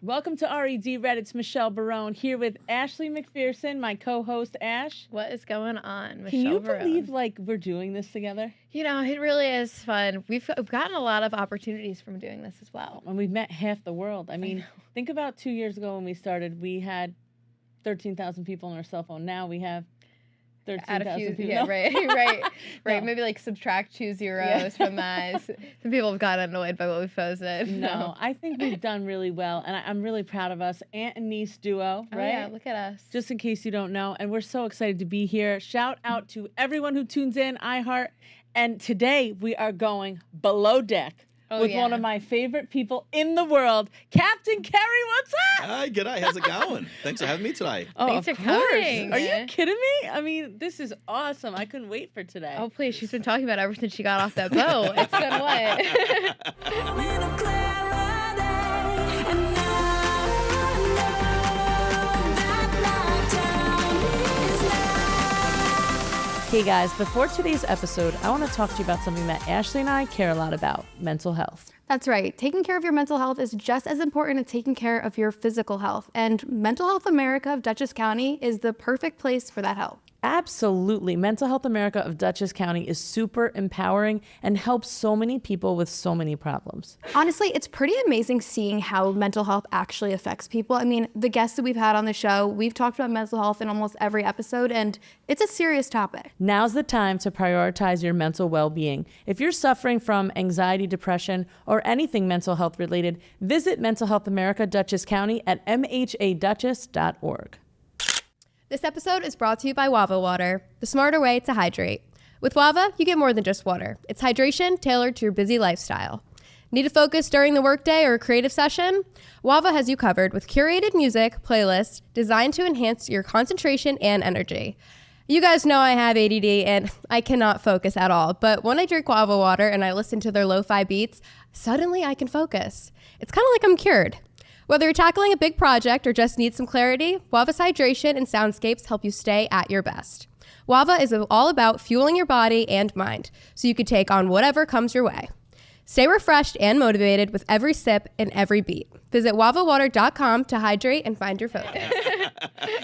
Welcome to RED Red. It's Michelle Barone here with Ashleigh McPherson, my co-host Ash. What is going on, Michelle Can you Barone? believe we're doing this together? You know, it really is fun. We've gotten a lot of opportunities from doing this as well. And we've met half the world. I mean, think about 2 years ago when we started, we had 13,000 people on our cell phone. Now we have 13,000 people. Yeah, right. No. Maybe subtract 2 zeros from that. Some people have gotten annoyed by what we posted. No, I think we've done really well, and I'm really proud of us. Aunt and niece duo, right? Oh, yeah, look at us. Just in case you don't know, and we're so excited to be here. Shout out to everyone who tunes in, iHeart, and today we are going below deck. With one of my favorite people in the world, Captain Kerry. What's up? Hi, g'day. How's it going? Thanks for having me today. Oh, Thanks of for course. coming. Are you kidding me? I mean, this is awesome. I couldn't wait for today. Oh, please. She's been talking about it ever since she got off that boat. It's been what? Hey guys, before today's episode, I want to talk to you about something that Ashleigh and I care a lot about, mental health. That's right. Taking care of your mental health is just as important as taking care of your physical health. And Mental Health America of Dutchess County is the perfect place for that help. Absolutely. Mental Health America of Dutchess County is super empowering and helps so many people with so many problems. Honestly, it's pretty amazing seeing how mental health actually affects people. I mean, the guests that we've had on the show, we've talked about mental health in almost every episode, and it's a serious topic. Now's the time to prioritize your mental well-being. If you're suffering from anxiety, depression, or anything mental health related, visit Mental Health America Dutchess County at mhadutchess.org. This episode is brought to you by WAVA Water, the smarter way to hydrate. With WAVA, you get more than just water. It's hydration tailored to your busy lifestyle. Need to focus during the workday or a creative session? WAVA has you covered with curated music playlists designed to enhance your concentration and energy. You guys know I have ADD and I cannot focus at all, but when I drink WAVA Water and I listen to their lo-fi beats, suddenly I can focus. It's kind of like I'm cured. Whether you're tackling a big project or just need some clarity, WAVA's hydration and soundscapes help you stay at your best. WAVA is all about fueling your body and mind, so you can take on whatever comes your way. Stay refreshed and motivated with every sip and every beat. Visit wavawater.com to hydrate and find your focus.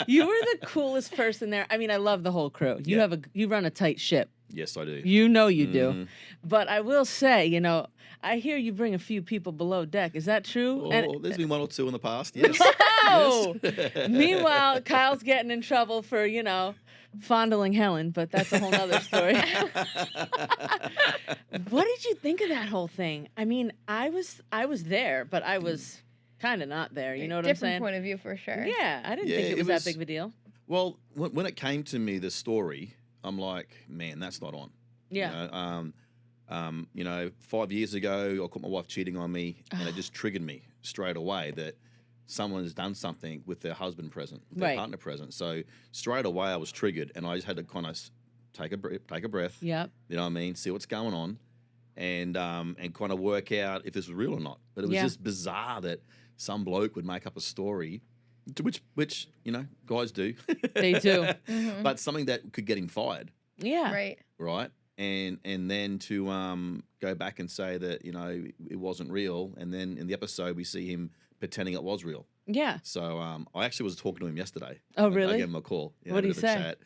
You were the coolest person there. I mean, I love the whole crew. You run a tight ship. Yes, I do. You know you do. But I will say, I hear you bring a few people below deck. Is that true? Oh, there's been one or two in the past, yes. Oh! Yes. Meanwhile, Kyle's getting in trouble for, fondling Helen, but that's a whole nother story. What did you think of that whole thing? I mean, I was there, but I was kind of not there. You know what I'm saying? Different point of view for sure. Yeah, I didn't think it was that big of a deal. Well, when it came to me, the story, I'm like, man, that's not on. Yeah. 5 years ago, I caught my wife cheating on me, and it just triggered me straight away that someone has done something with their husband present, their partner present. So straight away, I was triggered, and I just had to kind of take a breath. Yep. You know what I mean? See what's going on, and kind of work out if this was real or not. But it was just bizarre that some bloke would make up a story, which guys do. They do. Mm-hmm. But something that could get him fired. Yeah. Right. And then to go back and say that it wasn't real, and then in the episode we see him pretending it was real. Yeah. So I actually was talking to him yesterday. Oh, really? I gave him a call. What did he say? Chat,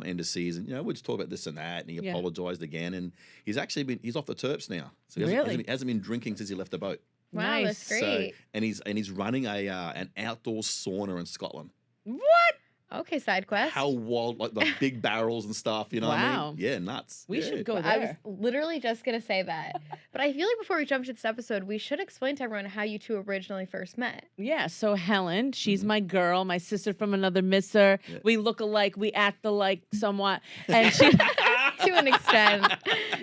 end of season. We just talk about this and that, and he apologized again. And he's actually he's off the terps now. So he hasn't been drinking since he left the boat. Wow, Nice. that's great. So, and he's running an outdoor sauna in Scotland. What? Okay, side quest. How wild, like the big barrels and stuff, what I mean? Yeah, nuts. We should go there. I was literally just going to say that. But I feel like before we jump into this episode, we should explain to everyone how you two originally first met. Yeah, so Helen, she's my girl, my sister from another mister. Yeah. We look alike, we act alike somewhat. And she... to an extent.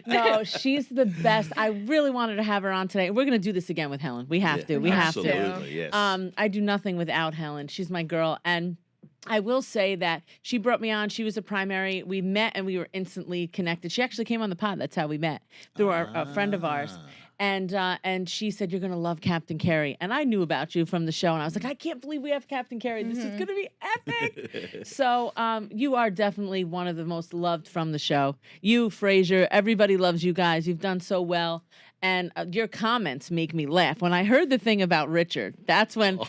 No, she's the best. I really wanted to have her on today. We're going to do this again with Helen. We have to. We have to. Absolutely, yes. I do nothing without Helen. She's my girl. And I will say that she brought me on. She was a primary. We met and we were instantly connected. She actually came on the pod. That's how we met, through a friend of ours. And she said, you're going to love Captain Kerry. And I knew about you from the show. And I was like, I can't believe we have Captain Kerry. This is going to be epic. So you are definitely one of the most loved from the show. You, Frasier, everybody loves you guys. You've done so well. And your comments make me laugh. When I heard the thing about Richard, that's when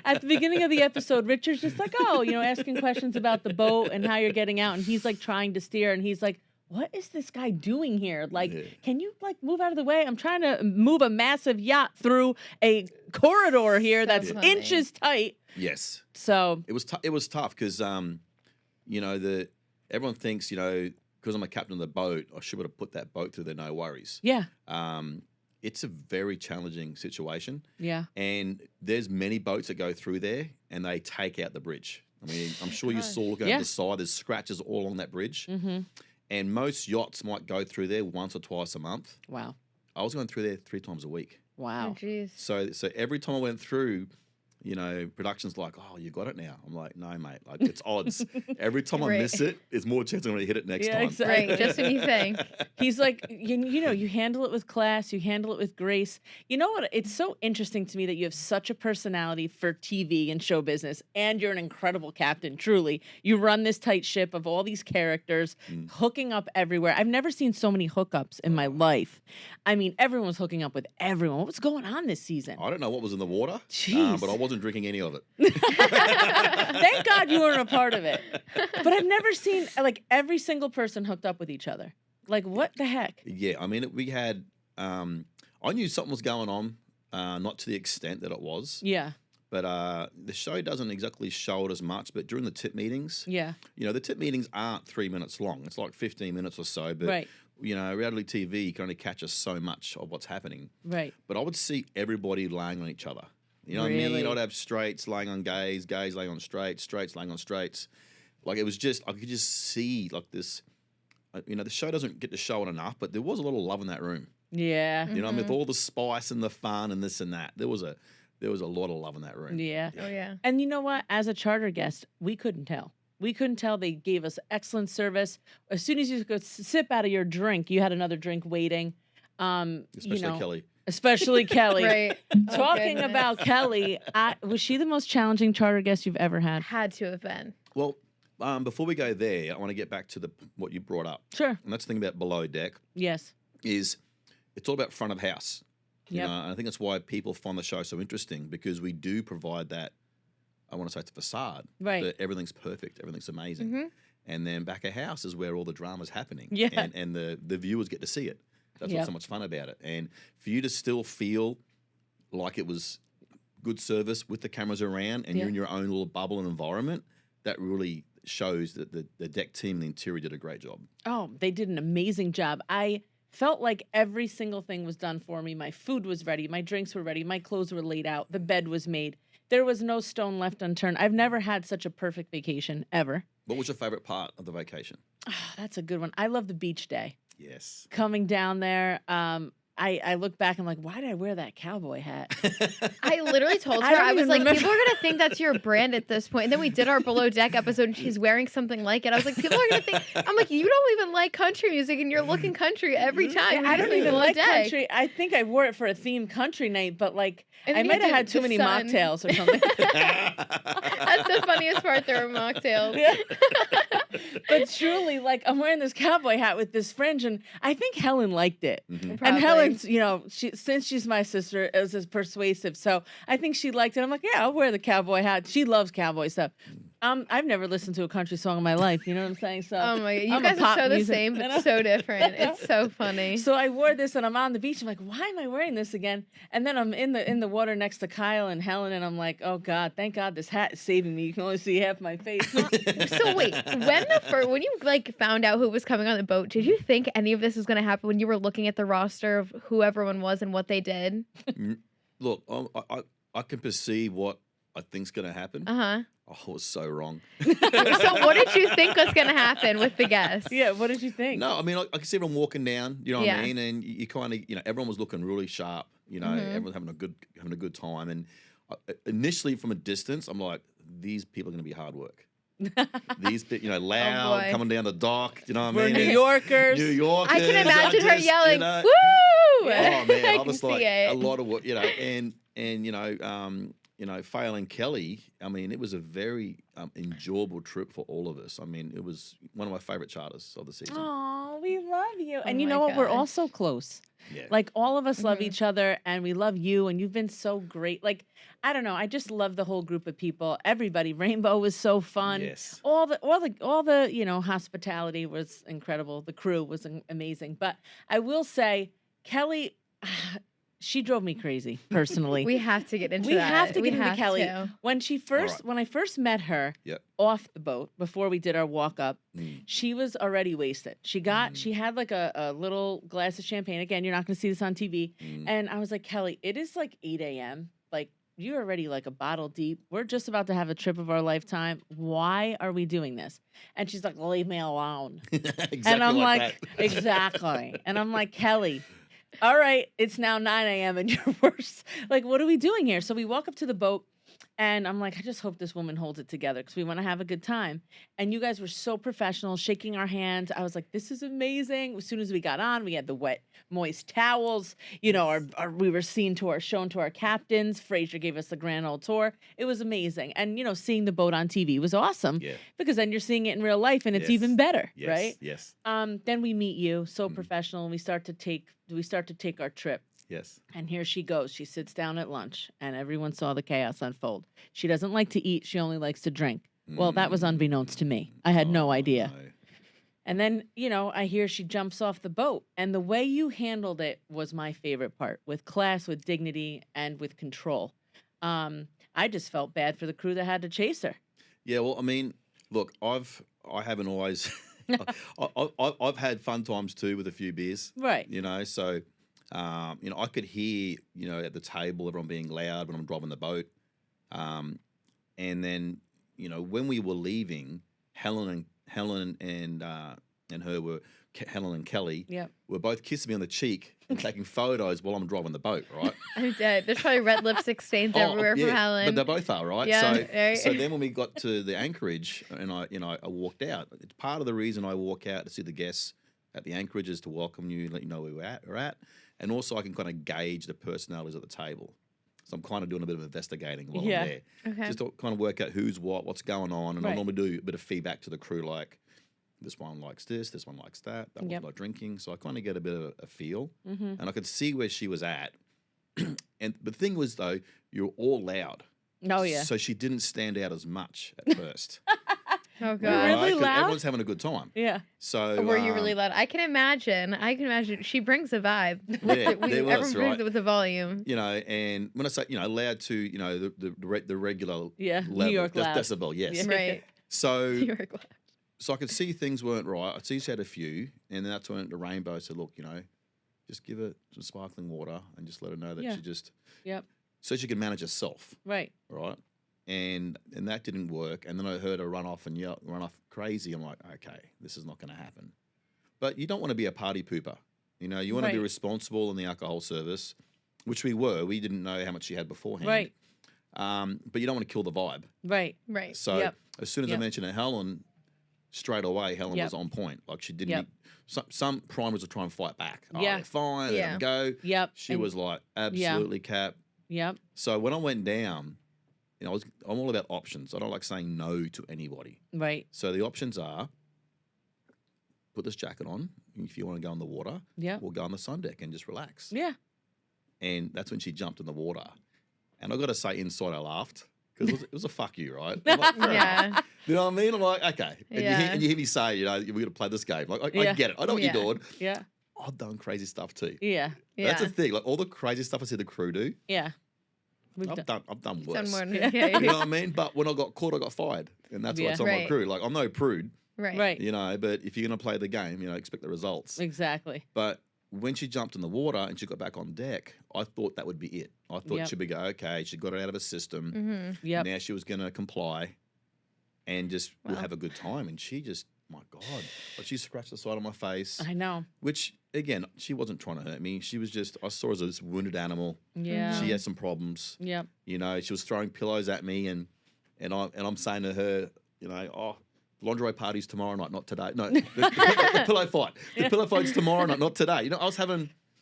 at the beginning of the episode, Richard's just like, oh, asking questions about the boat and how you're getting out. And he's like trying to steer. And he's like, what is this guy doing here? Like, can you like move out of the way? I'm trying to move a massive yacht through a corridor here that's inches tight. Yes. So it was tough because everyone thinks because I'm a captain of the boat, I should have put that boat through there, no worries. Yeah. It's a very challenging situation. Yeah. And there's many boats that go through there and they take out the bridge. I mean, I'm sure you saw looking over the side, there's scratches all along that bridge. Mm-hmm. And most yachts might go through there once or twice a month. Wow. I was going through there 3 times a week. Wow. Oh, geez. So every time I went through, production's like, oh, you got it now. I'm like, no, mate. Like, it's odds. Every time I miss it, it's more chance I'm going to hit it next time. Exactly. Right, just when you think. He's like, you handle it with class, you handle it with grace. You know what? It's so interesting to me that you have such a personality for TV and show business, and you're an incredible captain, truly. You run this tight ship of all these characters, hooking up everywhere. I've never seen so many hookups in my life. I mean, everyone was hooking up with everyone. What was going on this season? I don't know what was in the water, Jeez. but I wasn't drinking any of it. Thank God you weren't a part of it. But I've never seen like every single person hooked up with each other. Like, what the heck? Yeah, I mean, we had. I knew something was going on, not to the extent that it was. Yeah. But the show doesn't exactly show it as much. But during the tip meetings, yeah, the tip meetings aren't 3 minutes long. It's like 15 minutes or so. But right. Reality TV, you can only catch us so much of what's happening. Right. But I would see everybody laying on each other. You know really? what I mean? I'd have straights laying on gays, gays laying on straights, straights laying on straights. Like, it was just, I could just see like this. The show doesn't get to show it enough, but there was a lot of love in that room. Yeah. You know what I mean? With all the spice and the fun and this and that, there was a lot of love in that room. Yeah. Oh, yeah. And you know what? As a charter guest, we couldn't tell. We couldn't tell. They gave us excellent service. As soon as you could sip out of your drink, you had another drink waiting. Especially Kelly. Especially Kelly. Right. Talking about Kelly, was she the most challenging charter guest you've ever had? Had to have been. Well, before we go there, I want to get back to what you brought up. Sure. And that's the thing about below deck. Yes. Is it's all about front of house. Yeah. And I think that's why people find the show so interesting, because we do provide that. I want to say it's a facade. Right. That everything's perfect, everything's amazing. Mm-hmm. And then back of house is where all the drama's happening. Yeah. And the viewers get to see it. That's what's so much fun about it. And for you to still feel like it was good service with the cameras around and you're in your own little bubble and environment, that really shows that the deck team and the interior did a great job. Oh, they did an amazing job. I felt like every single thing was done for me. My food was ready. My drinks were ready. My clothes were laid out. The bed was made. There was no stone left unturned. I've never had such a perfect vacation, ever. What was your favorite part of the vacation? Oh, that's a good one. I love the beach day. Yes. Coming down there, I look back and I'm like, why did I wear that cowboy hat? I literally told her, I don't I was even like, remember. people are going to think that's your brand at this point. And then we did our Below Deck episode and she's wearing something like it. I was like, people are going to think, I'm like, you don't even like country music and you're looking country every time. I don't even like Deck. country. I think I wore it for a themed country night, but like, And I then you might have had had too the many sun. mocktails or something. That's the funniest part. There were mocktails. Yeah. But truly, like, I'm wearing this cowboy hat with this fringe, and I think Helen liked it. Mm-hmm. And Probably. Helen's, since she's my sister, is as persuasive. So I think she liked it. I'm like, yeah, I'll wear the cowboy hat. She loves cowboy stuff. I've never listened to a country song in my life. You know what I'm saying? So Oh my God. You I'm a guys are pop so the music- same, but so different. It's so funny. So I wore this and I'm on the beach. I'm like, why am I wearing this again? And then I'm in the water next to Kyle and Helen, and I'm like, oh God, thank God this hat is saving me. You can only see half my face. So wait, when you like found out who was coming on the boat, did you think any of this was going to happen when you were looking at the roster of who everyone was and what they did? Look, I can perceive what I think's going to happen. Uh-huh. Oh, I was so wrong. So what did you think was going to happen with the guests? Yeah, what did you think? No, I mean, I can see everyone walking down, you know what Yeah. I mean? And you kind of, everyone was looking really sharp, everyone having a good time. And initially from a distance, I'm like, these people are going to be hard work. These, loud, boy. coming down the dock, you know what I We're mean? New It's Yorkers. New Yorkers. I can imagine her just, yelling, "Woo!" Oh man, I can was see like it. a lot of what, and failing Kelly, I mean, it was a very enjoyable trip for all of us. I mean, it was one of my favorite charters of the season. Oh, we love you. And Oh you know my what? We're all gosh. so close. Yeah. Like all of us love each other and we love you and you've been so great. Like, I don't know. I just love the whole group of people. Everybody. Rainbow was so fun. Yes. All the hospitality was incredible. The crew was amazing. But I will say, Kelly, she drove me crazy personally. We have to get into We that. have to get into have Kelly. to. When I first met her Yep. off the boat before we did our walk up, Mm. she was already wasted. She had like a little glass of champagne. Again, you're not going to see this on TV. Mm. And I was like, Kelly, it is like 8 a.m. Like you're already like a bottle deep. We're just about to have a trip of our lifetime. Why are we doing this? And she's like, leave me alone. Exactly And I'm like like, that. exactly. And I'm like, Kelly, all right, it's now 9 a.m. and you're worse. Like, what are we doing here? So we walk up to the boat and I'm like, I just hope this woman holds it together because we want to have a good time. And you guys were so professional, shaking our hands. I was like, this is amazing. As soon as we got on, we had the wet, moist towels. You know, we were shown to our captains. Fraser gave us the grand old tour. It was amazing. And, seeing the boat on TV was awesome Yeah. because then you're seeing it in real life and it's Yes. even better, Yes. right? Yes. Then we meet you, so professional, and we start to take our trip. Yes. And here she goes. She sits down at lunch, and everyone saw the chaos unfold. She doesn't like to eat. She only likes to drink. Well, that was unbeknownst to me. I had no idea. No. And then, I hear she jumps off the boat. And the way you handled it was my favorite part, with class, with dignity, and with control. I just felt bad for the crew that had to chase her. Yeah, well, I mean, look, I haven't always. I've had fun times too with a few beers. Right. So, I could hear, at the table everyone being loud when I'm driving the boat, and then, when we were leaving, Helen and Kelly Yep. were both kissing me on the cheek and taking photos while I'm driving the boat, right? I'm dead. There's probably red lipstick stains everywhere from Helen. But they both are, right? Yeah, So, right. so then when we got to the anchorage and I walked out, it's part of the reason I walk out to see the guests at the anchorage is to welcome you, let you know where we're at. And also I can kind of gauge the personalities at the table. So I'm kind of doing a bit of investigating while Yeah. I'm there. Okay. Just to kind of work out who's what's going on. And I Right. normally do a bit of feedback to the crew like, this one likes this one likes that Yep. one's not drinking. So I kind of get a bit of a feel. Mm-hmm. And I could see where she was at. And the thing was, though, you're all loud. Oh, yeah. So she didn't stand out as much at first. Oh You're god. really 'Cause loud? Everyone's having a good time. Yeah. So Were you really loud? I can imagine. She brings a vibe. Yeah, there was, everyone brings right? it with the volume. And when I say, loud to, the regular Yeah, New level, York loud. decibel, yes. Yeah. Right. So, New York loud. so I could see things weren't right. I see she had a few, and then that's when the Rainbow said, look, just give her some sparkling water and just let her know that Yeah. she just, Yep. so she can manage herself, Right. right? And that didn't work. And then I heard her run off crazy. I'm like, okay, this is not going to happen. But you don't want to be a party pooper. You want to be Right. responsible in the alcohol service, which we were. We didn't know how much she had beforehand. Right. But you don't want to kill the vibe. Right. Right. So Yep. as soon as I Yep. mentioned to Helen, straight away, Helen Yep. was on point. Like she didn't. Yep. Some primers would try and fight back. Oh, Yeah. they're fine. Let Yeah. them go. Yep. She And- was like, absolutely cap. Yep. So when I went down, I'm all about options. I don't like saying no to anybody. Right. So the options are put this jacket on. If you want to go in the water, Yeah. we'll go on the sun deck and just relax. Yeah. And that's when she jumped in the water. And I got to say, inside I laughed because it was a fuck you, right? I'm like, fair enough. Yeah. You know what I mean? I'm like, okay. And, Yeah. you hear me say, we're going to play this game. Like, I Yeah. get it. I know what Yeah. you're doing. Yeah. I've done crazy stuff too. Yeah. Yeah. That's the thing. Like all the crazy stuff I see the crew do, Yeah. We've I've done worse. Done more than- Yeah. yeah. You know what I mean? But when I got caught, I got fired. And that's why Yeah. it's on my Right. crew. Like, I'm no prude, Right. Right. but if you're going to play the game, expect the results. Exactly. But when she jumped in the water and she got back on deck, I thought that would be it. I thought Yep. she'd be go, okay, she got it out of her system. Mm-hmm. Yep. Now she was going to comply and just we'll Wow. have a good time. And she just, my God, like she scratched the side of my face, I know. which again, she wasn't trying to hurt me. She was just, I saw her as this wounded animal. Yeah. She had some problems. Yep. She was throwing pillows at me and I'm saying to her, lingerie parties tomorrow night, not today. No, the pillow fight. The pillow fight's tomorrow night, not today. I was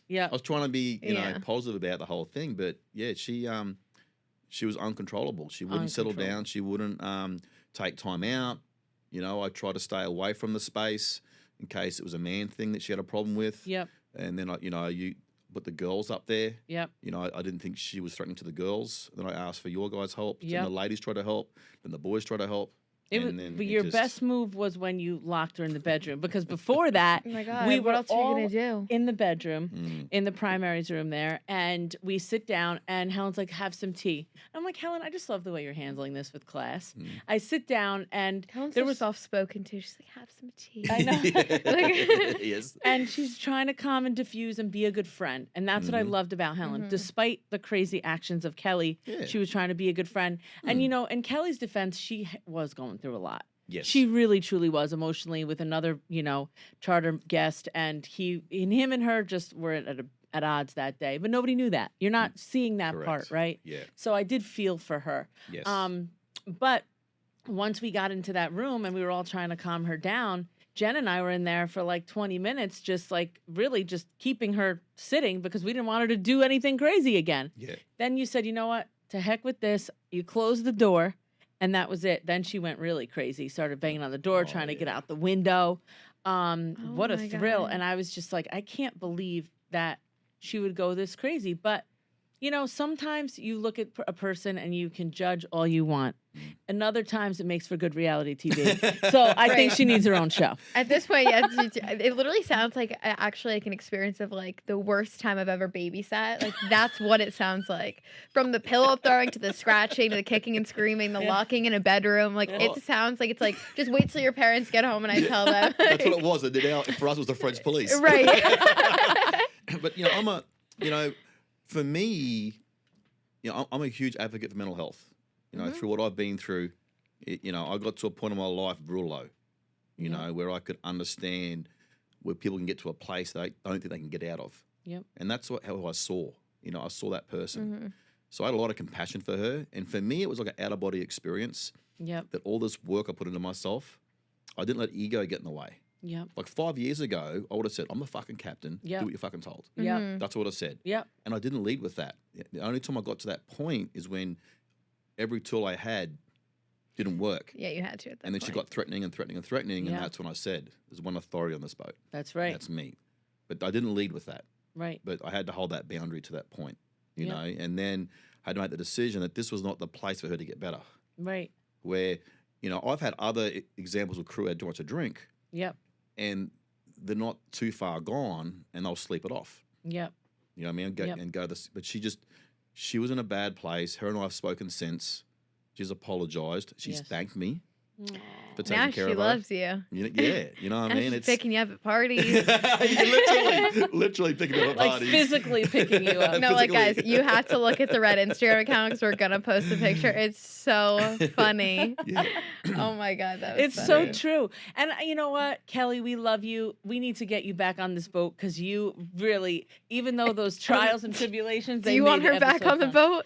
Yep. trying to be, Yeah. positive about the whole thing, but yeah, she, she was uncontrollable. She wouldn't settle down. She wouldn't take time out. You know, I tried to stay away from the space in case it was a man thing that she had a problem with. Yep. And then, you put the girls up there. Yep. You know, I didn't think she was threatening to the girls. Then I asked for your guys' help. Yep. Then the ladies tried to help. Then the boys tried to help. But your best move was when you locked her in the bedroom, because before that, Oh my God, we what were else are you all gonna do? in the bedroom, in the primaries room there, and we sit down, and Helen's like, have some tea. I'm like, Helen, I just love the way you're handling this with class. I sit down, and Helen's there so was soft-spoken too. She's like, have some tea. I know. Yes. And she's trying to calm and diffuse and be a good friend. And that's what I loved about Helen. Despite the crazy actions of Kelly, she was trying to be a good friend. And, you know, in Kelly's defense, she was going through a lot. Yes. She really, truly was emotionally with another, you know, charter guest. And him and her just were at odds that day. But nobody knew that. You're not seeing that part, right? Yeah. So I did feel for her. Yes. But once we got into that room and we were all trying to calm her down, Jen and I were in there for like 20 minutes, just like really just keeping her sitting because we didn't want her to do anything crazy again. Yeah. Then you said, you know what? To heck with this. You closed the door. And that was it. Then she went really crazy, started banging on the door, trying to get out the window. What a thrill. God. And I was just like, I can't believe that she would go this crazy. But, you know, sometimes you look at a person and you can judge all you want. And other times it makes for good reality TV. So I think she needs her own show. At this point, yeah, it literally sounds like actually like an experience of like the worst time I've ever babysat. Like that's what it sounds like. From the pillow throwing to the scratching to the kicking and screaming, the locking in a bedroom. Like it sounds like it's like just wait till your parents get home and I tell them. That's what it was. For us, it was the French police. Right. But for me, I'm a huge advocate for mental health. You know, through what I've been through, I got to a point in my life real low, you know, where I could understand where people can get to a place they don't think they can get out of. Yep. And that's how I saw, I saw that person. So I had a lot of compassion for her. And for me, it was like an out-of-body experience. Yep. That all this work I put into myself, I didn't let ego get in the way. Yep. Like 5 years ago, I would have said, I'm the fucking captain. Yep. Do what you're fucking told. Yep. That's what I said. Yep. And I didn't lead with that. The only time I got to that point is when every tool I had didn't work. Yeah, you had to at that And then point. she got threatening and threatening and threatening. Yeah. And that's when I said, there's one authority on this boat. That's right. That's me. But I didn't lead with that. Right. But I had to hold that boundary to that point, you Yeah. know. And then I had to make the decision that this was not the place for her to get better. Right. Where, I've had other examples of crew who had too much to drink. Yep. And they're not too far gone and they'll sleep it off. Yep. You know what I mean? Yep. And go this. But she was in a bad place. Her and I have spoken since. She's apologized. She's thanked me for taking Now care she of her. loves you. Yeah, you know what I Now mean? she's picking you up at parties. literally picking me up at Like parties. physically picking you up. No, like Physically. guys, you have to look at the red Instagram account because we're gonna post a picture. It's so funny. Yeah. Oh my God, that was It's funny. so true. And you know what, Kelly, we love you. We need to get you back on this boat because you really, even though those trials and tribulations, Do you want her back on the boat?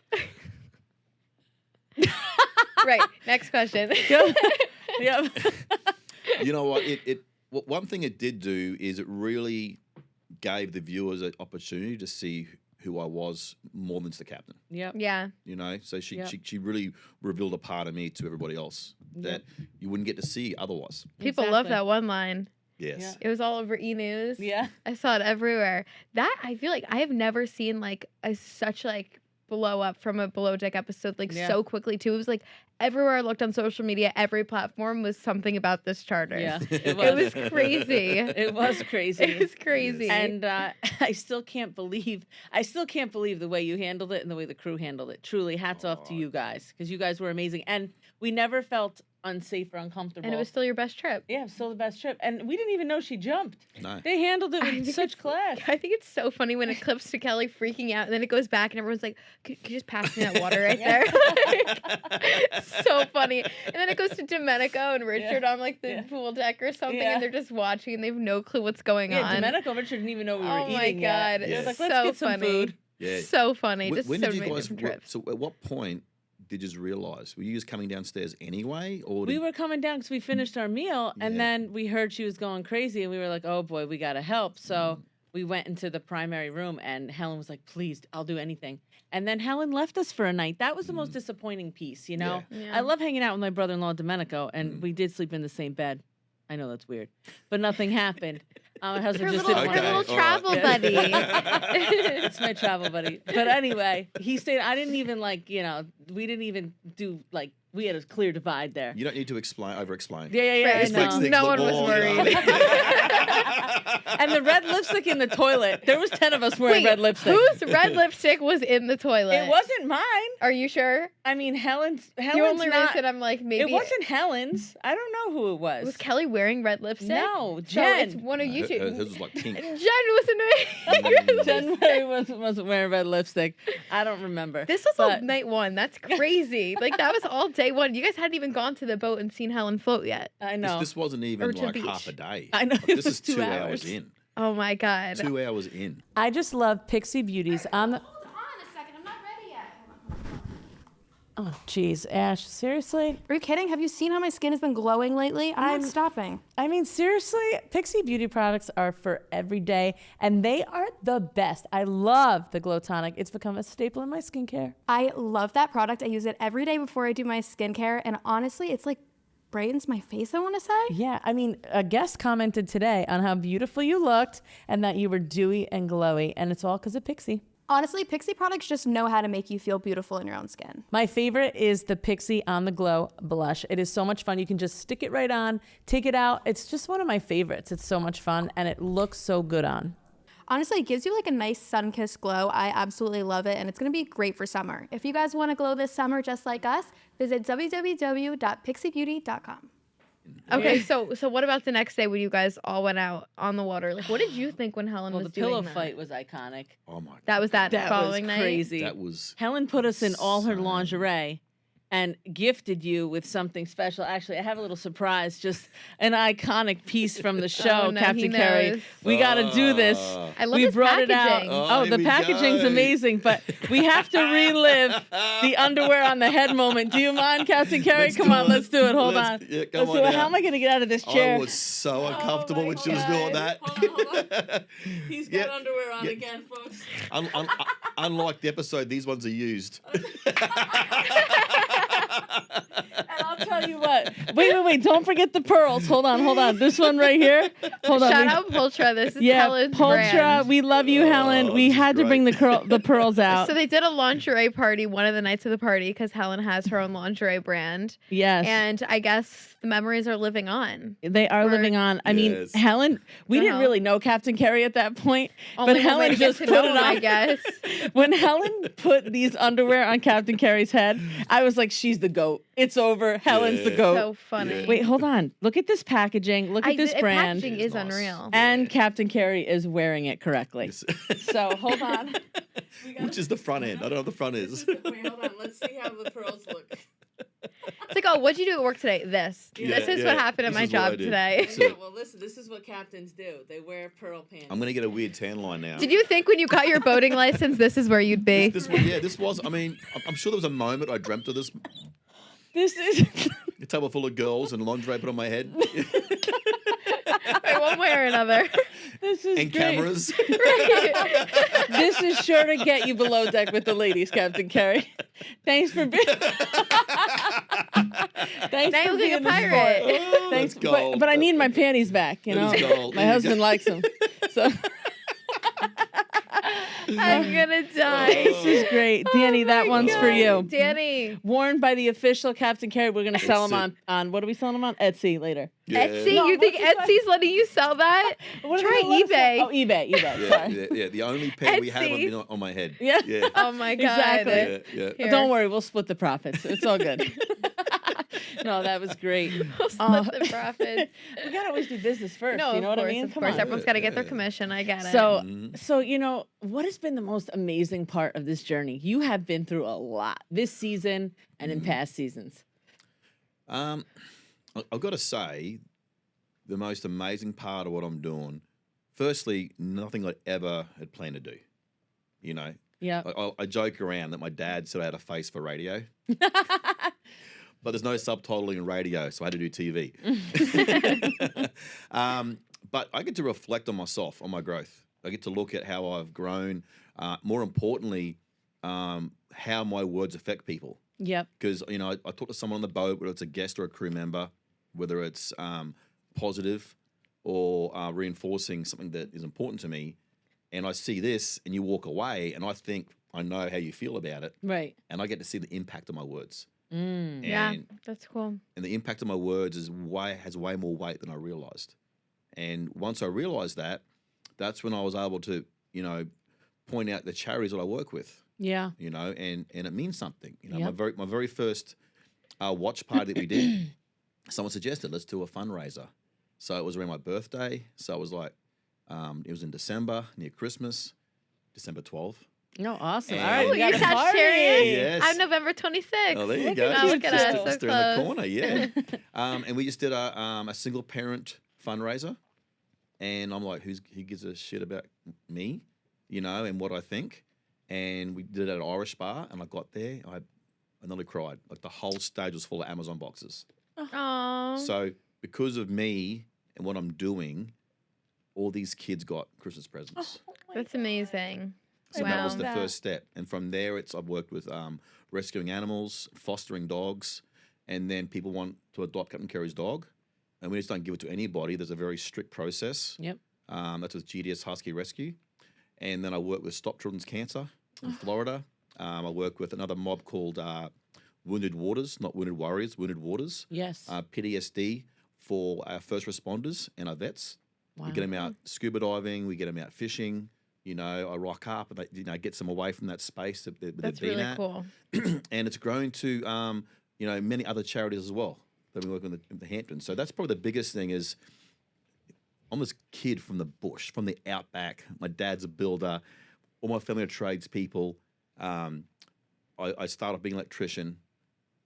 Right. Next question. Yep. You know what? One thing it did do is it really gave the viewers an opportunity to see who I was more than just the captain. Yep. Yeah. You know, so she Yep. she really revealed a part of me to everybody else that you wouldn't get to see otherwise. People love Exactly. that one line. Yes. Yeah. It was all over E! News. Yeah. I saw it everywhere. That I feel like I have never seen like such like blow up from a below deck episode like Yeah. so quickly too. It was like everywhere I looked on social media, every platform was something about this charter. Yeah. It It was. was crazy. It was crazy. It was crazy. And I still can't believe the way you handled it and the way the crew handled it. Truly, hats off to you guys because you guys were amazing. And we never felt unsafe or uncomfortable. And it was still your best trip. yeah, still the best trip. And we didn't even know she jumped. No. They handled it I with think such it's- class. I think it's so funny when it clips to Kelly freaking out and then it goes back and everyone's like, could you just pass me that water right there? So funny. And then it goes to Domenico and Richard on like the pool deck or something Yeah. and they're just watching and they have no clue what's going Yeah, on. Domenico and Richard didn't even know we were Oh eating my yet. God. It was like, So let's get some funny. food. Yeah. So funny. Just When so did you many guys? different trips. So at what point did you just realize? Were you just coming downstairs anyway, or We were coming down because we finished our meal, and Yeah. then we heard she was going crazy, and we were like, "Oh boy, we gotta help." So we went into the primary room and Helen was like, please, I'll do anything. And then Helen left us for a night. That was the most disappointing piece, you know? Yeah. I love hanging out with my brother-in-law, Domenico, and we did sleep in the same bed. I know that's weird, but nothing happened. My husband just didn't want Her to. little travel buddy. It's my travel buddy. But anyway, he stayed. I didn't even we didn't even do we had a clear divide there. You don't need to over-explain. Yeah. This makes things No look one was more, worried. And the red lipstick in the toilet. There was 10 of us wearing red lipstick. Whose red lipstick was in the toilet? It wasn't mine. Are you sure? I mean, Helen's The only not. reason I'm like, maybe It wasn't Helen's. I don't know who it was. Was Kelly wearing red lipstick? No, So Jen. it's one of you two. Hers was like pink. Jen wasn't. Jen Murray wasn't wearing red lipstick. I don't remember. This was all But- night one. That's crazy. Like that was all day one. You guys hadn't even gone to the boat and seen Helen float yet. I know. This wasn't Or even to like beach. half a day. I know, Like, it this was is 2 2 hours. hours in. Oh my god. 2 hours in. I just love Pixie Beauties on the. Hold on a second. I'm not ready yet. Oh, jeez, Ash, seriously? Are you kidding? Have you seen how my skin has been glowing lately? I'm not stopping. I mean, seriously, Pixie Beauty products are for every day, and they are the best. I love the Glow Tonic. It's become a staple in my skincare. I love that product. I use it every day before I do my skincare, and honestly, it's like brightens my face, I want to say. Yeah, I mean, a guest commented today on how beautiful you looked and that you were dewy and glowy, and it's all because of Pixie. Honestly, Pixie products just know how to make you feel beautiful in your own skin. My favorite is the Pixie On The Glow blush. It is so much fun. You can just stick it right on, take it out. It's just one of my favorites. It's so much fun, and it looks so good on. Honestly, it gives you like a nice sun-kissed glow. I absolutely love it, and it's going to be great for summer. If you guys want to glow this summer just like us, visit www.pixiebeauty.com. Okay, so what about the next day when you guys all went out on the water? Like, what did you think when Helen Well, was the doing pillow that? fight was iconic. Oh my god. That was that, That following was night. crazy. That was Helen put us in all her insane. lingerie and gifted you with something special. Actually, I have a little surprise, just an iconic piece from the show, Oh, no, Captain he Kerry. knows. We got to do this. I love We his brought it out. packaging. Oh, The here we packaging's go. amazing, but we have to relive the underwear on the head moment. Do you mind, Captain Kerry? Let's Come do on, it. let's do it. Hold Let's- on. yeah, come Let's on do it. now. How am I going to get out of this chair? I was so uncomfortable my when she was doing God. that. Hold on. He's got Yeah, underwear on yeah. again, folks. Unlike the episode, these ones are used. And I'll tell you what. Wait. Don't forget the pearls. Hold on. This one right here. Hold on. Shout out Pultra. This is Yeah, Helen's Pultra. brand. We love you, Helen. We this is had to bring great. the pearls out. So they did a lingerie party one of the nights of the party because Helen has her own lingerie brand. Yes. And I guess the memories are living on. They are Or- living on. I mean, Yes. Helen, we The didn't hell? really know Captain Kerry at that point, Only but one way Helen to get just to put know it him, on. I guess. When Helen put these underwear on Captain Kerry's head, I was like, she's the goat. It's over. Helen's the Yeah. goat. So funny. Yeah. Wait, hold on. Look at this packaging. Look at this the brand. packaging It is is nice. unreal. And Captain Kerry is wearing it correctly. Yes. So hold on. Which is the front end? I don't know what the front is. Wait, hold on. Let's see how the pearls look. It's like, oh, what'd you do at work today? This. Yeah, This is yeah. what happened at This my is what I job did. today. That's it. Well, listen, this is what captains do. They wear pearl pants. I'm gonna get a weird tan line now. Did you think when you got your boating license, this is where you'd be? This was. I mean, I'm sure there was a moment I dreamt of this. This is A table full of girls and lingerie put on my head Right, one way or another. this is and great. cameras. This is sure to get you below deck with the ladies, Captain Kerry. Thanks for being. Thanks Now for you look like a being the pirate. sport. Oh, Thanks, that's gold. but I need my panties back. You That know, is gold. my There you husband go. likes them. So I'm gonna die. this is great, Danny. That my one's for God. you. Danny. Worn by the official Captain Kerry. We're gonna sell them Etsy. on what are we selling them on? Etsy later. Yeah. Etsy? No, you think what's this Etsy's letting you sell that? What are Try they gonna let us eBay. sell? Oh, eBay. Yeah, Sorry. yeah. The only pen we have Etsy. on my head. Yeah. Yeah. Oh my God. Exactly. Yeah, yeah. Here. Don't worry, we'll split the profits. It's all good. No, that was great. We'll split the profits. We gotta always do business first. No, you know of what course, I mean? of Come course. on. Everyone's got to get their Yeah. commission. I get it. So, Mhm. so you know, what has been the most amazing part of this journey? You have been through a lot this season and in past seasons. I've got to say, the most amazing part of what I'm doing, firstly, nothing I ever had planned to do. You know, Yeah. I joke around that my dad said I had a face for radio, but there's no subtitling in radio, so I had to do TV. But I get to reflect on myself, on my growth. I get to look at how I've grown. More importantly, how my words affect people. Yep. Because, you know, I talk to someone on the boat, whether it's a guest or a crew member, whether it's positive or reinforcing something that is important to me, and I see this and you walk away and I think I know how you feel about it. Right. And I get to see the impact of my words. Mm. Yeah, that's cool. And the impact of my words has way more weight than I realized. And once I realized that, that's when I was able to, you know, point out the charities that I work with. Yeah. You know, and it means something. You know, Yep. my very first watch party that we did, someone suggested, let's do a fundraiser. So it was around my birthday. So it was like, it was in December, near Christmas, December 12th. No, awesome. And- All right, Oh, we got you're a party. Sagittarius? Yes. I'm November 26th. Oh, there you Look go. at look at us, so Just around the close. corner, yeah. And we just did a single parent fundraiser. And I'm like, who gives a shit about me, you know, and what I think? And we did it at an Irish bar, and I got there, I nearly cried. Like the whole stage was full of Amazon boxes. Aww. So because of me and what I'm doing, all these kids got Christmas presents. That's amazing. So Wow. that was the first step. And from there, I've worked with rescuing animals, fostering dogs, and then people want to adopt Captain Kerry's dog. And we just don't give it to anybody. There's a very strict process. Yep. That's with GDS Husky Rescue. And then I work with Stop Children's Cancer in Florida. I work with another mob called Wounded Waters, not Wounded Warriors, Wounded Waters. Yes. PTSD for our first responders and our vets. Wow. We get them out scuba diving. We get them out fishing. You know, I rock up and they, you know, gets them away from that space that they've That's been really at. cool. And it's grown to, you know, many other charities as well that we work with in the Hamptons. So that's probably the biggest thing is I'm this kid from the bush, from the outback. My dad's a builder. All my family are tradespeople. I started off being an electrician.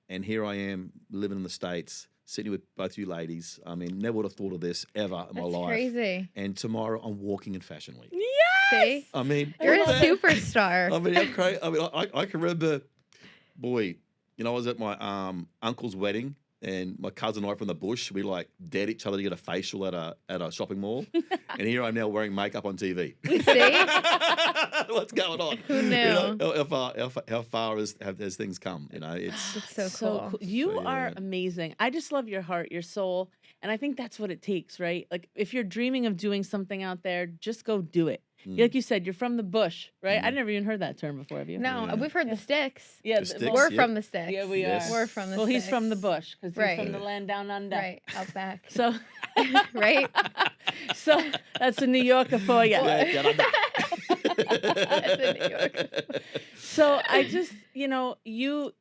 And here I am living in the States, sitting with both you ladies. I mean, never would have thought of this ever in my That's life. crazy. And tomorrow I'm walking in Fashion Week. See? I mean, You're a look at that. superstar. I mean, I'm crazy. I mean, I can remember, boy, you know, I was at my uncle's wedding, and my cousin and I from the bush, we like dared each other to get a facial at a shopping mall, and here I'm now wearing makeup on TV. See? What's going on? Who knew? You know, how far has things come? You know, it's It's so cool. You So, yeah. are amazing. I just love your heart, your soul. And I think that's what it takes, right? Like if you're dreaming of doing something out there, just go do it. Like you said, you're from the bush, right? I never even heard that term before, have you? No, Yeah. we've heard the sticks. Yeah, The sticks, We're yeah. from the sticks. Yeah, we Yes. are. We're from the Well, sticks. he's from the bush because Right. he's from the land down under. Right, out back. So, Right? so that's a New Yorker for you. Yeah, get on That's in New York. So I just, you know, you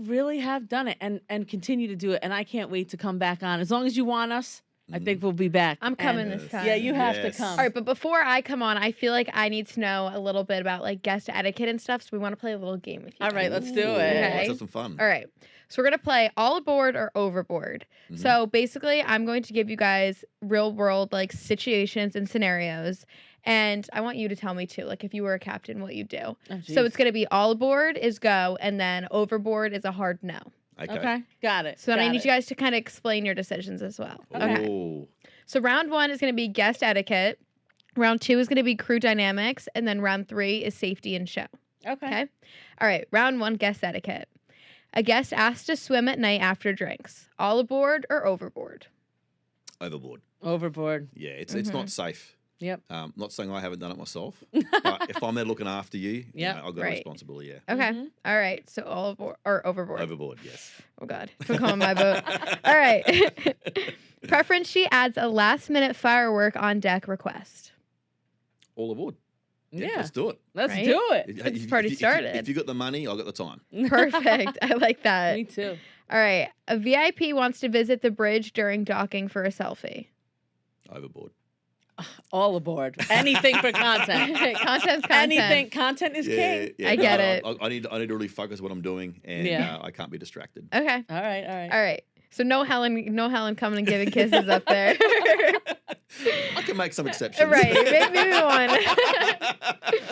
really have done it and continue to do it. And I can't wait to come back on. As long as you want us, I think we'll be back. I'm coming And- this time. Yeah, you have to Yes. come. All right, but before I come on, I feel like I need to know a little bit about like guest etiquette and stuff. So we want to play a little game with you. All right, let's do Ooh, it. Okay. Let's have some fun. All right. So we're going to play all aboard or overboard. So basically, I'm going to give you guys real world like situations and scenarios. And I want you to tell me too, like if you were a captain, what you do. Oh, So geez. it's going to be all aboard is go, and then overboard is a hard no. Okay, got it. So then I got need it. you guys to kind of explain your decisions as well. Okay. Oh, So round 1 is going to be guest etiquette. Round 2 is going to be crew dynamics. And then round 3 is safety and show. Okay. Okay. All right. Round 1, guest etiquette. A guest asked to swim at night after drinks. All aboard or overboard? overboard. Overboard. Yeah, it's not safe. Yep. Not saying I haven't done it myself, but if I'm there looking after you, you Yep. know, I've got Right. a responsibility. Yeah, Okay. Mhm. All right. So all aboard or overboard. overboard. Yes. Oh God. Don't come on my boat. All right. Preference, she adds a last minute firework on deck request. All aboard. Yeah. Let's do it. Let's Right? do it. It's party started. If you got the money, I got the time. Perfect. I like that. Me too. All right. A VIP wants to visit the bridge during docking for a selfie. Overboard. All aboard. Anything for content. Content's content. Anything. Content is king. I get it. I need to really focus on what I'm doing, and Yeah. I can't be distracted. Okay. All right. All right. All right. So no Helen coming and giving kisses up there. I can make some exceptions. Right, maybe one.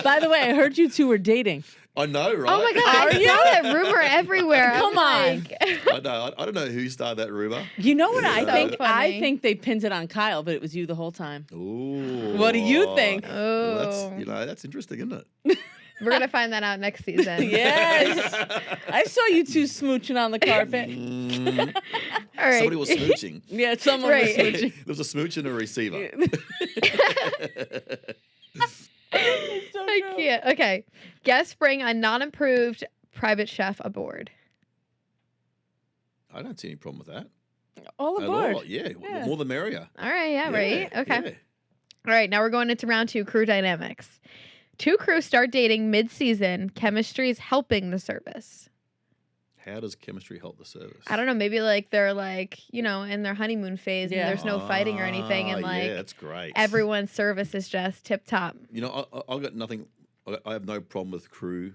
By the way, I heard you two were dating. I know, right? Oh my God, I saw that rumor everywhere. Come on. I know. I don't know who started that rumor. You know what I So think? I funny. think they pinned it on Kyle, but it was you the whole time. Ooh. What do you think? Well, Oh, that's interesting, isn't it? we're gonna find that out next season. Yes. I saw you two smooching on the carpet. All right. Somebody was smooching. Yeah, someone Right. was smooching. There was a smooch and a receiver. So I true. can't. Okay. Guests bring a non-approved private chef aboard. I don't see any problem with that. All At aboard. all. Yeah, Yeah. more the merrier. All right. Yeah. Right. Okay. Yeah. All right. Now we're going into round 2, crew dynamics. 2 crew start dating mid-season. Chemistry is helping the service. How does chemistry help the service? I don't know. Maybe like they're like, in their honeymoon phase Yeah. and there's no fighting or anything. And like yeah, that's great. everyone's service is just tip top. You know, I've got nothing. I have no problem with crew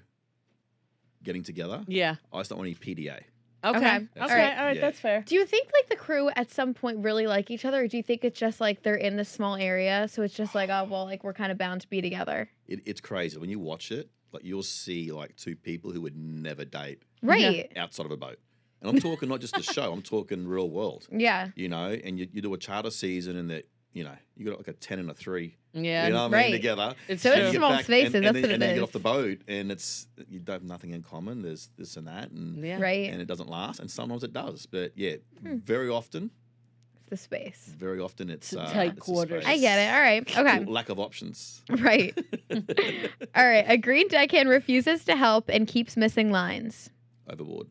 getting together. Yeah. I just don't want any PDA. Okay. Okay. Okay. All All right. right. Yeah. That's fair. Do you think like the crew at some point really like each other? Or do you think it's just like they're in this small area? So it's just like, oh, well, like we're kind of bound to be together. It's crazy when you watch it. Like you'll see like 2 people who would never date Right. outside of a boat, and I'm talking not just the show. I'm talking real world. Yeah. You know, and you do a charter season, and that you got like a 10 and a 3. Yeah. You know what I Right. mean? Together. It's So true. it's You get small back, spaces, and that's then, what and it then you get is. off the boat, and you don't have nothing in common. There's this and that, and Yeah. Right. and it doesn't last, and sometimes it does. But yeah, Hmm. very often It's the space. it's Tight the quarters. I get it. All right. Okay. Lack of options. Right. All right. A green deckhand refuses to help and keeps missing lines. Overboard.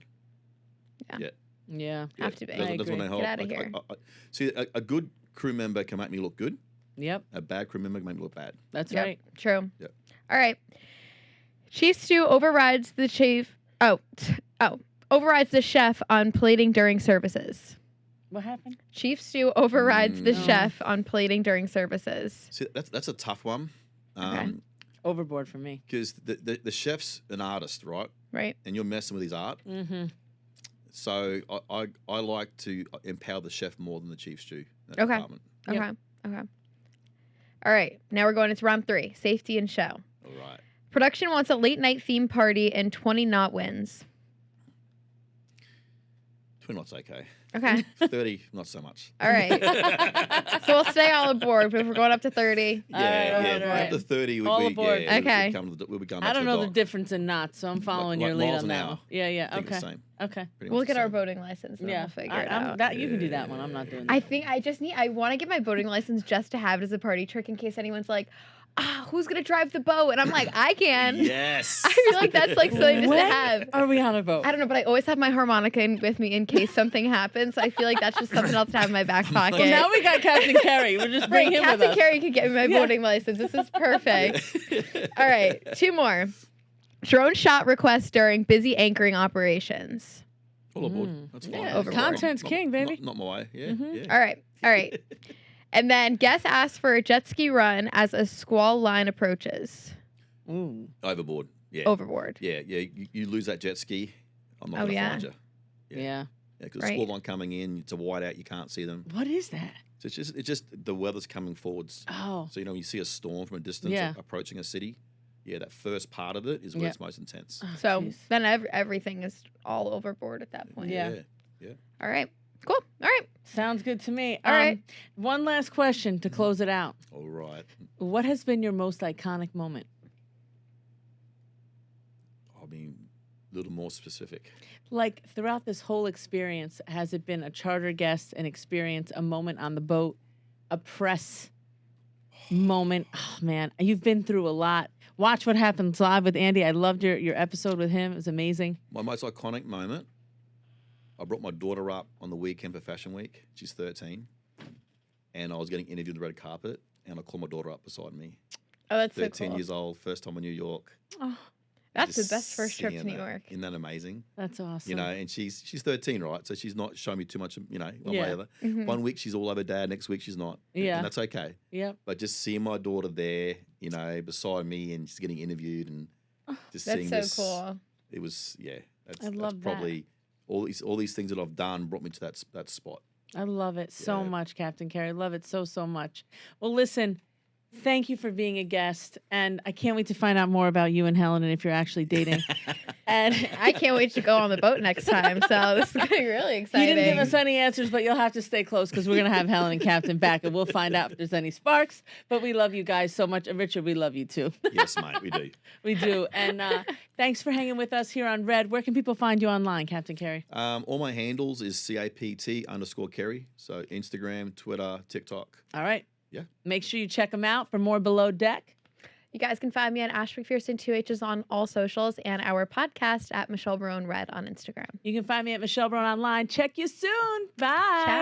Yeah. Yeah, Have to be. Doesn't, I doesn't agree. help. Get outta Like, here. See, a good crew member can make me look good. Yep. A bad crew member can make me look bad. That's Yep. right. True. Yep. All right. Chief stew overrides the chief. Overrides the chef on plating during services. What happened? Chief stew overrides the No. chef on plating during services. See, that's a tough one. Okay. Overboard for me. Because the chef's an artist, right? Right. And you're messing with his art. Mm-hmm. So I like to empower the chef more than the chief stew. in that Okay. department. Okay. Yep. Okay. All right. Now we're going into round 3, safety and show. All right. Production wants a late night theme party and 20 knot winds. 20 knots okay. Okay. 30, not so much. All right. So we'll stay all aboard, but if we're going up to 30. All right, all right, all Up to right. 30, All we aboard. yeah, Okay. we'll become I don't know the dock. difference in knots, so I'm following Like your lead miles on an that. hour. one. Yeah. I think Okay. it's the same. Okay. Pretty We'll much get the our same. boating license and then Yeah. we'll figure it I'm- out. That you can do that one. I'm not doing that. I think I want to get my boating license just to have it as a party trick in case anyone's like, who's going to drive the boat? And I'm like, I can. Yes. I feel like that's like something just to When have. are we on a boat? I don't know, but I always have my harmonica with me in case something happens. So I feel like that's just something else to have in my back pocket. Well, now we got Captain Kerry. We'll just bring Right, him Captain with us. Kerry could get me my Yeah. boating license. This is perfect. All right, 2 more. Drone shot requests during busy anchoring operations. All aboard. Mm. That's fine. Yeah, overboard. content's king, baby. Not my way. Yeah. Mhm. Yeah. All right. And then guests ask for a jet ski run as a squall line approaches. Ooh. Overboard. Yeah. Overboard. Yeah. You lose that jet ski, I'm not Oh, going to yeah. find you. Yeah. Yeah. Because Right. squall line coming in, it's a whiteout, you can't see them. What is that? So it's just the weather's coming forwards. Oh. So when you see a storm from a distance Yeah. approaching a city, that first part of it is where Yeah. it's most intense. Oh, So jeez. then everything is all overboard at that point. Yeah. All right. Cool. All right. Sounds good to me. All right. One last question to close it out. All right. What has been your most iconic moment? I mean, a little more specific. Like throughout this whole experience, has it been a charter guest, an experience, a moment on the boat, a press moment? Oh man, you've been through a lot. Watch What Happens Live with Andy. I loved your episode with him. It was amazing. My most iconic moment, I brought my daughter up on the weekend for Fashion Week. She's 13. And I was getting interviewed on the red carpet, and I called my daughter up beside me. Oh, that's so 13 cool. years old, first time in New York. Oh, That's the Just best first trip to seeing New her. York. Isn't that amazing? that's awesome. You know, and she's 13, right? So she's not showing me too much, one way or Yeah. the other. Mhm. One week she's all over dad, next week she's not. Yeah. And that's okay. Yep. But just seeing my daughter there, beside me, and she's getting interviewed, and just That's seeing so this. cool. It was, that's love that. probably all these things that I've done brought me to that spot. I love it so much, Captain Kerry. Love it so much. Well, listen, thank you for being a guest, and I can't wait to find out more about you and Helen and if you're actually dating. And I can't wait to go on the boat next time. So this is going to be really exciting. You didn't give us any answers, but you'll have to stay close because we're going to have Helen and Captain back, and we'll find out if there's any sparks. But we love you guys so much. And Richard, we love you too. Yes, mate, we do. We do. And thanks for hanging with us here on Red. Where can people find you online, Captain Kerry? All my handles is CAPT_Kerry. So Instagram, Twitter, TikTok. All right. Yeah. Make sure you check them out for more Below Deck. You guys can find me at Ash McPherson 2H's on all socials and our podcast at Michelle Barone Red on Instagram. You can find me at Michelle Barone online. Check you soon. Bye. Ciao.